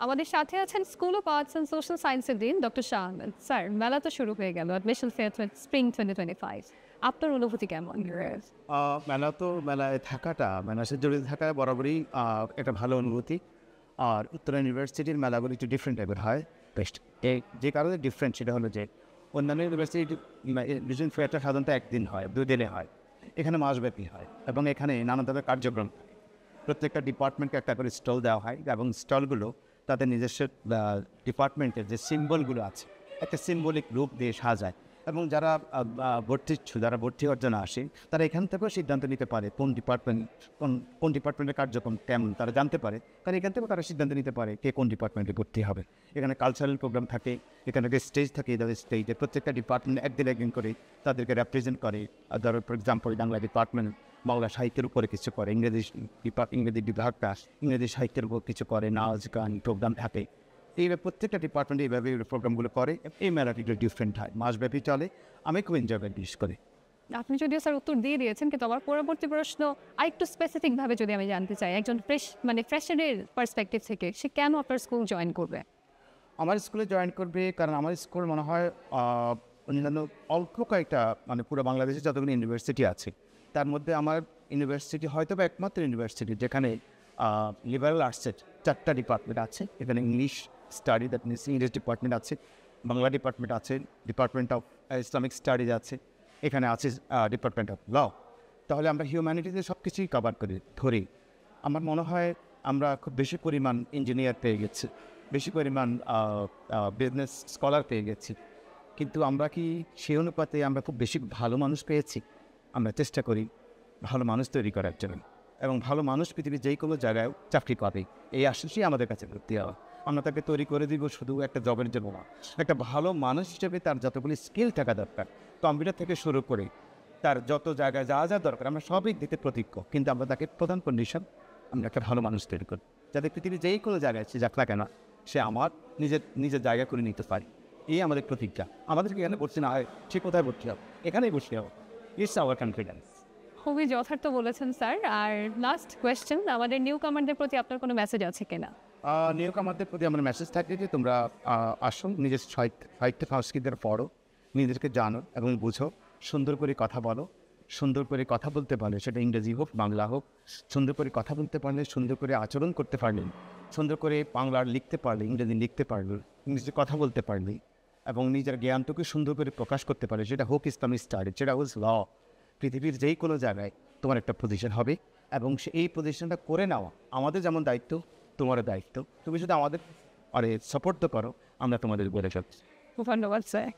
আমাদের সাথে আছেন school of arts and social সায়েন্সের dean doctor Shah Ahmed. Sir, মেলা তো শুরু হয়ে গেল, অ্যাডমিশন ফেয়ার স্প্রিং 2025। আপনার অনুভূতি কেমন? মেলায় থাকাটা মেলার সাথে জড়িত থাকা বরাবরই একটা ভালো অনুভূতি। আর উত্তরা ইউনিভার্সিটির মেলাগুলো একটু ডিফারেন্ট টাইপের হয় বেস্ট। যে কারণে ডিফারেন্ট সেটা হলো যে অন্যান্য ইউনিভার্সিটি এডমিশন ফেয়ারটা সাধারণত একদিন হয়, 2 দিনে হয়, এখানে মাসব্যাপী হয় এবং এখানে নানা ধরনের কার্যক্রম হয়। প্রত্যেকটা ডিপার্টমেন্টকে একটা করে স্টল দেওয়া হয় এবং স্টলগুলো তাদের নিজস্ব ডিপার্টমেন্টের যে সিম্বলগুলো আছে একটা সিম্বলিক রূপ দিয়ে সাজায় এবং যারা যারা ভর্তি হওয়ার জন্য আসে তারা এখান থেকেও সিদ্ধান্ত নিতে পারে কোন ডিপার্টমেন্টের কার্যক্রম কেমন তারা জানতে পারে, কারণ এখান থেকেও তারা সিদ্ধান্ত নিতে পারে কে কোন ডিপার্টমেন্টে ভর্তি হবে। এখানে কালচারাল প্রোগ্রাম থাকে, এখানে স্টেজ থাকে, তাদের স্টেজে প্রত্যেকটা ডিপার্টমেন্ট একদিন করে তাদেরকে রেপ্রেজেন্ট করে। ধরো for example Bangla department Bangla সাহিত্যের উপরে কিছু করে, ইংরেজি বিভাগটা ইংরেজি সাহিত্যের উপর কিছু করে, নাচ গান প্রোগ্রাম থাকে। এইভাবে প্রত্যেকটা ডিপার্টমেন্টে এইভাবে প্রোগ্রামগুলো করে। এই মেলাটি একটু ডিফারেন্ট হয়, মাসব্যাপী চলে। আমি খুব এনজয় করি বিশেষ করে। আপনি যদিও স্যার উত্তর দিয়ে দিয়েছেন, কিন্তু আমার পরবর্তী প্রশ্ন আরেকটু স্পেসিফিকভাবে যদি আমি জানতে চাই, একজন ফ্রেশারের পার্সপেক্টিভ থেকে সে কেন আপনার স্কুল জয়েন করবে? আমার স্কুলে জয়েন করবে কারণ আমার স্কুল মনে হয় অন্যান্য অল্প কয়েকটা পুরো বাংলাদেশে যতগুলো ইউনিভার্সিটি আছে তার মধ্যে আমার ইউনিভার্সিটি হয়তো বা একমাত্র ইউনিভার্সিটি যেখানে লিবারাল আর্টসের 4টা ডিপার্টমেন্ট আছে। এখানে English study, that means English department আছে, বাংলা ডিপার্টমেন্ট আছে, ডিপার্টমেন্ট অফ ইসলামিক স্টাডিজ আছে, এখানে আছে ডিপার্টমেন্ট অফ ল। তাহলে আমরা হিউম্যানিটিতে সব কিছুই কভার ধরি। আমার মনে হয় আমরা খুব বেশি পরিমাণ ইঞ্জিনিয়ার পেয়ে গেছি, বেশি পরিমাণ বিজনেস স্কলার পেয়ে গেছি, কিন্তু আমরা কি সেই অনুপাতে আমরা খুব বেশি ভালো মানুষ পেয়েছি? আমরা চেষ্টা করি ভালো মানুষ তৈরি করার জন্য, এবং ভালো মানুষ পৃথিবীর যেই কোনো জায়গায় চাকরি পাবে এই আশ্বাসই আমাদের কাছে ভর্তি হওয়া। আমরা তাকে তৈরি করে দিব শুধু একটা জবের জন্য না, একটা ভালো মানুষ হিসেবে তার যতগুলি স্কিল থাকা দরকার, কম্পিউটার থেকে শুরু করে তার যত জায়গায় যা যা দরকার আমরা সবই দিতে প্রতিজ্ঞ। কিন্তু আমরা তাকে প্রধান কন্ডিশন আমরা একটা ভালো মানুষ তৈরি করি, যাতে পৃথিবীর যেই কোনো জায়গায় সে যাক না কেন সে আমার নিজের জায়গা করে নিতে পারে। এই আমাদের প্রতিজ্ঞা। আমাদেরকে এখানে বসতে না হয় সে কোথায় ভর্তি হবে, এখানেই বসতে হবে। It's hour confidence. খুবই যথার্থ বলেছেন স্যার। আর লাস্ট কোয়েশ্চেন, আমাদের নিউ কামারদের প্রতি আপনার কোনো মেসেজ আছে কিনা? নিয়োগ আমাদের প্রতি আমার মেসেজ থাকে যে তোমরা আসো, নিজের সাহিত্য সংস্কৃতির পড়ো, নিজেদেরকে জানো এবং বুঝো, সুন্দর করে কথা বলো। সুন্দর করে কথা বলতে পারলে সেটা ইংরেজি হোক বাংলা হোক, সুন্দর করে কথা বলতে পারলে, সুন্দর করে আচরণ করতে পারলে, সুন্দর করে বাংলার লিখতে পারলে, ইংরেজি লিখতে পারলে, ইংরেজি কথা বলতে পারলে এবং নিজের জ্ঞানটুকু সুন্দর করে প্রকাশ করতে পারে, সেটা হোক ইসলামিক স্টাডি, সেটা হোক ল, পৃথিবীর যেই কোনো জায়গায় তোমার একটা পজিশন হবে এবং এই পজিশনটা করে নেওয়া আমাদের যেমন দায়িত্ব তোমারও দায়িত্ব। তুমি শুধু আমাদের সাপোর্ট তো করো, আমরা তোমাদের বলে যাচ্ছি। ধন্যবাদ স্যার।